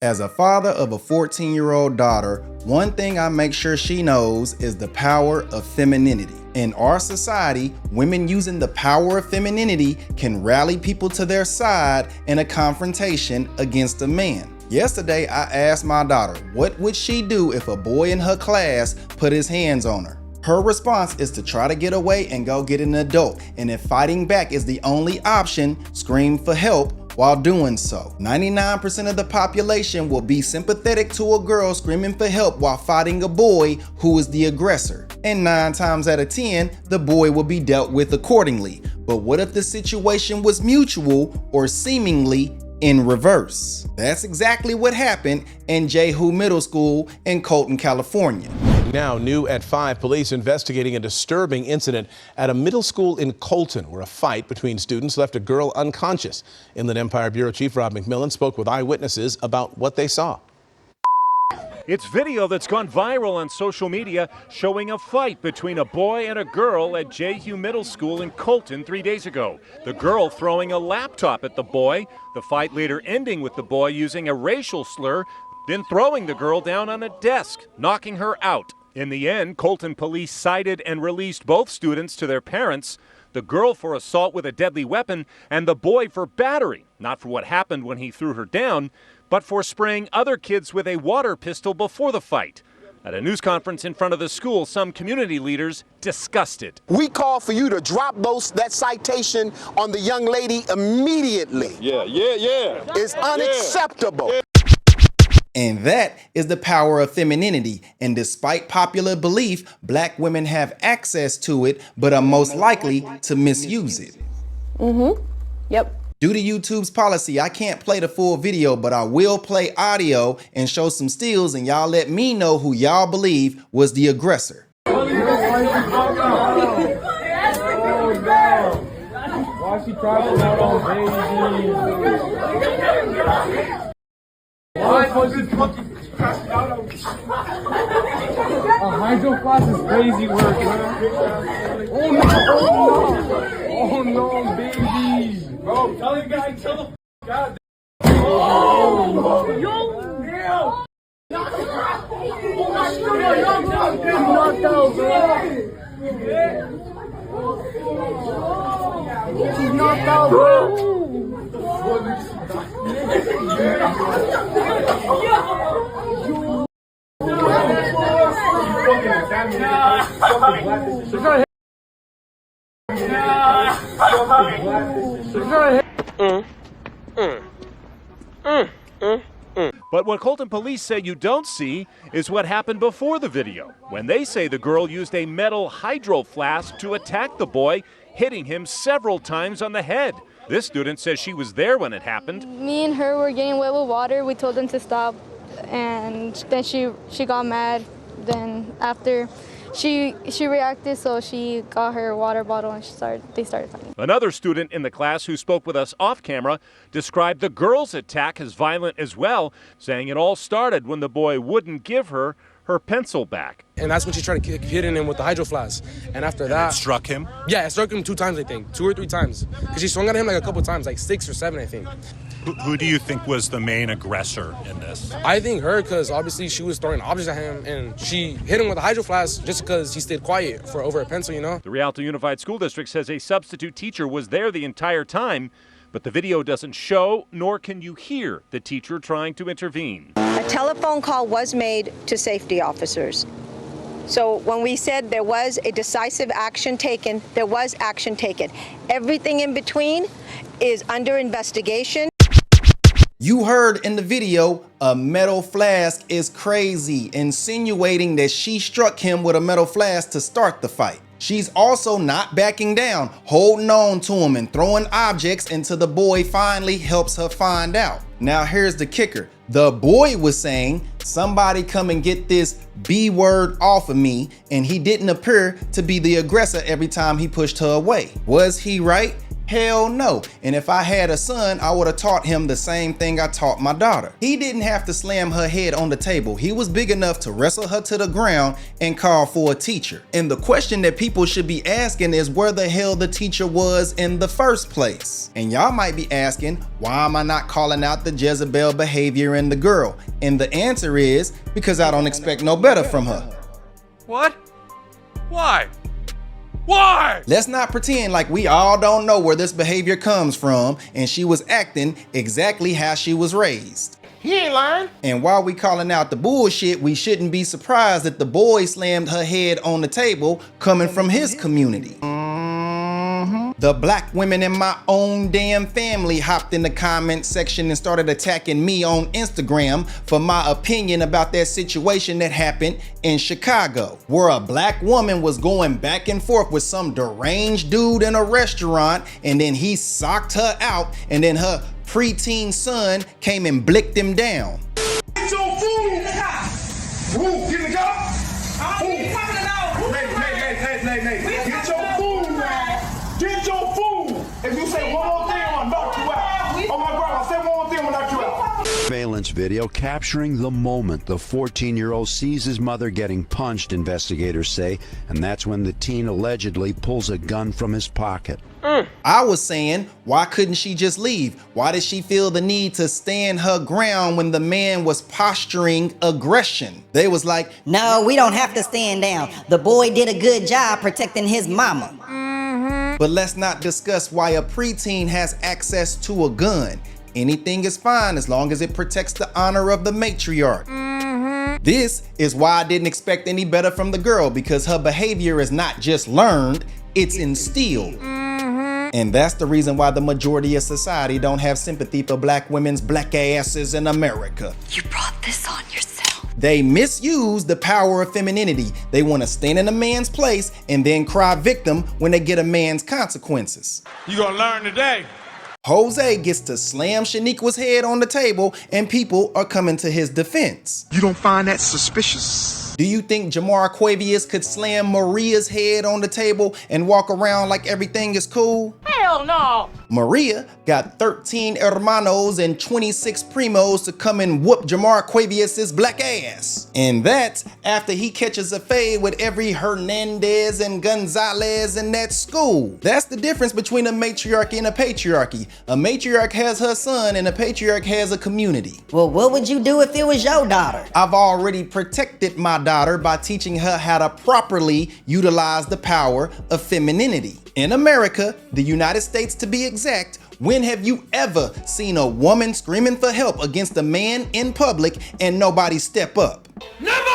As a father of a 14-year-old daughter, one thing I make sure she knows is the power of femininity. In our society, women using the power of femininity can rally people to their side in a confrontation against a man. Yesterday, I asked my daughter, what would she do if a boy in her class put his hands on her? Her response is to try to get away and go get an adult, and if fighting back is the only option, scream for help while doing so. 99% of the population will be sympathetic to a girl screaming for help while fighting a boy who is the aggressor. And 9 times out of 10, the boy will be dealt with accordingly. But what if the situation was mutual or seemingly in reverse? That's exactly what happened in Jehu Middle School in Colton, California. Now, new at 5, police investigating a disturbing incident at a middle school in Colton, where a fight between students left a girl unconscious. Inland Empire Bureau Chief Rob McMillan spoke with eyewitnesses about what they saw. It's video that's gone viral on social media showing a fight between a boy and a girl at Jehu Middle School in Colton 3 days ago. The girl throwing a laptop at the boy, the fight later ending with the boy using a racial slur, then throwing the girl down on a desk, knocking her out. In the end, Colton police cited and released both students to their parents, the girl for assault with a deadly weapon and the boy for battery, not for what happened when he threw her down, but for spraying other kids with a water pistol before the fight. At a news conference in front of the school, some community leaders discussed it. We call for you to drop that citation on the young lady immediately. Yeah. It's unacceptable. And that is the power of femininity. And despite popular belief, black women have access to it, but are most likely to misuse it. Yep. Due to YouTube's policy, I can't play the full video, but I will play audio and show some stills, and y'all let me know who y'all believe was the aggressor. Why she crying out on baby? Why was she fucking crashing out on a hydro flask is crazy work, man. Oh no, baby. Bro, tell the guy, tell the God. Yo! Knocked out, bro. She's knocked out, bro. But what Colton police say you don't see is what happened before the video, when they say the girl used a metal hydro flask to attack the boy, hitting him several times on the head. This student says she was there when it happened. Me and her were getting wet with water. We told them to stop, and then she got mad. Then after she reacted, so she got her water bottle and they started fighting. Another student in the class who spoke with us off camera described the girl's attack as violent as well, saying it all started when the boy wouldn't give her pencil back. And that's when she tried to keep hitting him with the hydro flask. And after that... It struck him? Yeah, it struck him 2 times, I think. 2 or 3 times. Because she swung at him like a couple times, like 6 or 7, I think. Who do you think was the main aggressor in this? I think her, because obviously she was throwing objects at him, and she hit him with a hydro flask just because he stayed quiet for over a pencil, you know? The Rialto Unified School District says a substitute teacher was there the entire time, but the video doesn't show, nor can you hear the teacher trying to intervene. A telephone call was made to safety officers. So when we said there was a decisive action taken, there was action taken. Everything in between is under investigation. You heard in the video, a metal flask is crazy, insinuating that she struck him with a metal flask to start the fight. She's also not backing down, holding on to him and throwing objects until the boy finally helps her find out. Now here's the kicker. The boy was saying, somebody come and get this B word off of me, and he didn't appear to be the aggressor every time he pushed her away. Was he right? Hell no. And if I had a son, I would have taught him the same thing I taught my daughter. He didn't have to slam her head on the table. He was big enough to wrestle her to the ground and call for a teacher. And the question that people should be asking is where the hell the teacher was in the first place. And y'all might be asking, why am I not calling out the Jezebel behavior in the girl? And the answer is because I don't expect no better from her. What? Why? Why? Let's not pretend like we all don't know where this behavior comes from and she was acting exactly how she was raised. He ain't lying. And while we calling out the bullshit, we shouldn't be surprised that the boy slammed her head on the table coming from his community. The black women in my own damn family hopped in the comment section and started attacking me on Instagram for my opinion about that situation that happened in Chicago, where a black woman was going back and forth with some deranged dude in a restaurant, and then he socked her out, and then her preteen son came and blicked him down. Get your food in the car. Woo, get in the car. Get your food, man. Get your food. If you say one more thing, I'm gonna knock you out. Oh my God, I said one more thing, I'm gonna knock you out. Surveillance video capturing the moment the 14-year-old sees his mother getting punched, investigators say, and that's when the teen allegedly pulls a gun from his pocket. I was saying, why couldn't she just leave? Why did she feel the need to stand her ground when the man was posturing aggression? They was like, no, we don't have to stand down. The boy did a good job protecting his mama. But let's not discuss why a preteen has access to a gun. Anything is fine as long as it protects the honor of the matriarch. This is why I didn't expect any better from the girl, because her behavior is not just learned, it's instilled. And that's the reason why the majority of society don't have sympathy for black women's black asses in America. You brought this on yourself. They misuse the power of femininity. They want to stand in a man's place and then cry victim when they get a man's consequences. You gonna learn today. Jose gets to slam Shaniqua's head on the table and people are coming to his defense. You don't find that suspicious? Do you think Jamar Quavius could slam Maria's head on the table and walk around like everything is cool? Hell no. Maria got 13 hermanos and 26 primos to come and whoop Jamar Quavius's black ass. And that's after he catches a fade with every Hernandez and Gonzalez in that school. That's the difference between a matriarchy and a patriarchy. A matriarch has her son and a patriarch has a community. Well, what would you do if it was your daughter? I've already protected my daughter by teaching her how to properly utilize the power of femininity. In America, the United States to be exact, when have you ever seen a woman screaming for help against a man in public and nobody step up? Never!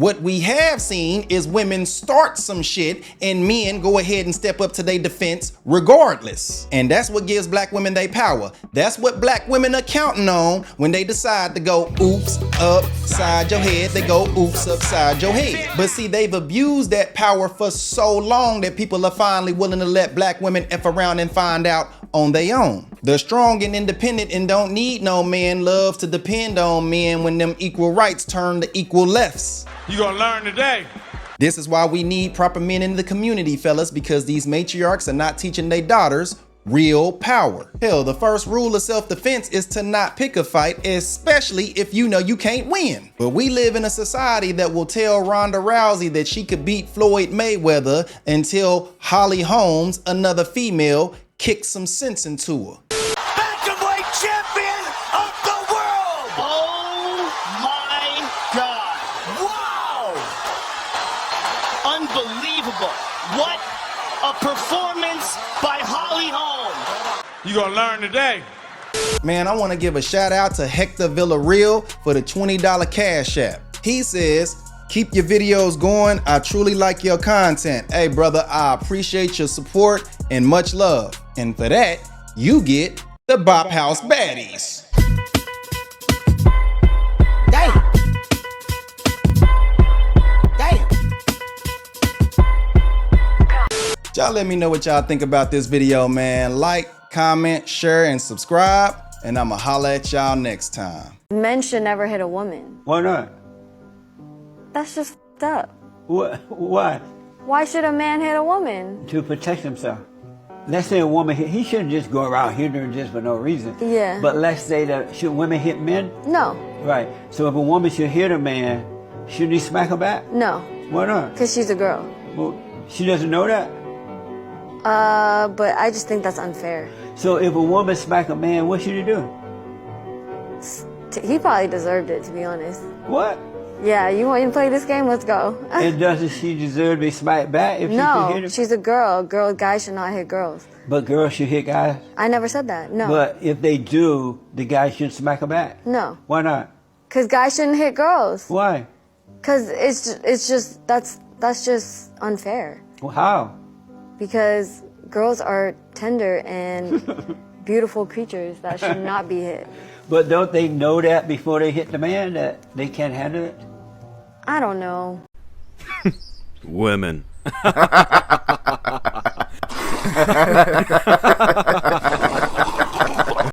What we have seen is women start some shit and men go ahead and step up to their defense regardless. And that's what gives black women their power. That's what black women are counting on when they decide to go oops upside your head. They go oops upside your head. But see, they've abused that power for so long that people are finally willing to let black women F around and find out on their own. The strong and independent and don't need no man love to depend on men when them equal rights turn to equal lefts. You gonna learn today. This is why we need proper men in the community, fellas, because these matriarchs are not teaching their daughters real power. Hell, the first rule of self-defense is to not pick a fight, especially if you know you can't win. But we live in a society that will tell Ronda Rousey that she could beat Floyd Mayweather until Holly Holmes, another female, kicks some sense into her. Bantamweight champion of the world! Oh my God. Wow! Unbelievable. What a performance by Holly Holm. You gonna learn today. Man, I want to give a shout out to Hector Villarreal for the $20 Cash App. He says, keep your videos going. I truly like your content. Hey brother, I appreciate your support and much love. And for that, you get the Bop House Baddies. Damn. Y'all let me know what y'all think about this video, man. Like, comment, share, and subscribe. And I'ma holla at y'all next time. Men should never hit a woman. Why not? That's just f***ed up. Why? Why should a man hit a woman? To protect himself. Let's say a woman, he shouldn't just go around hitting her just for no reason. Yeah. But let's say that, should women hit men? No. Right. So if a woman should hit a man, shouldn't he smack her back? No. Why not? Because she's a girl. Well, she doesn't know that? But I just think that's unfair. So if a woman smack a man, what should he do? He probably deserved it, to be honest. What? Yeah, you want to play this game? Let's go. And doesn't she deserve to be smacked back if she should hit him? She's a girl. Guys should not hit girls. But girls should hit guys? I never said that, no. But if they do, the guy should smack her back? No. Why not? Because guys shouldn't hit girls. Why? Because it's just, that's just unfair. Well, how? Because girls are tender and beautiful creatures that should not be hit. But don't they know that before they hit the man, that they can't handle it? I don't know. Women.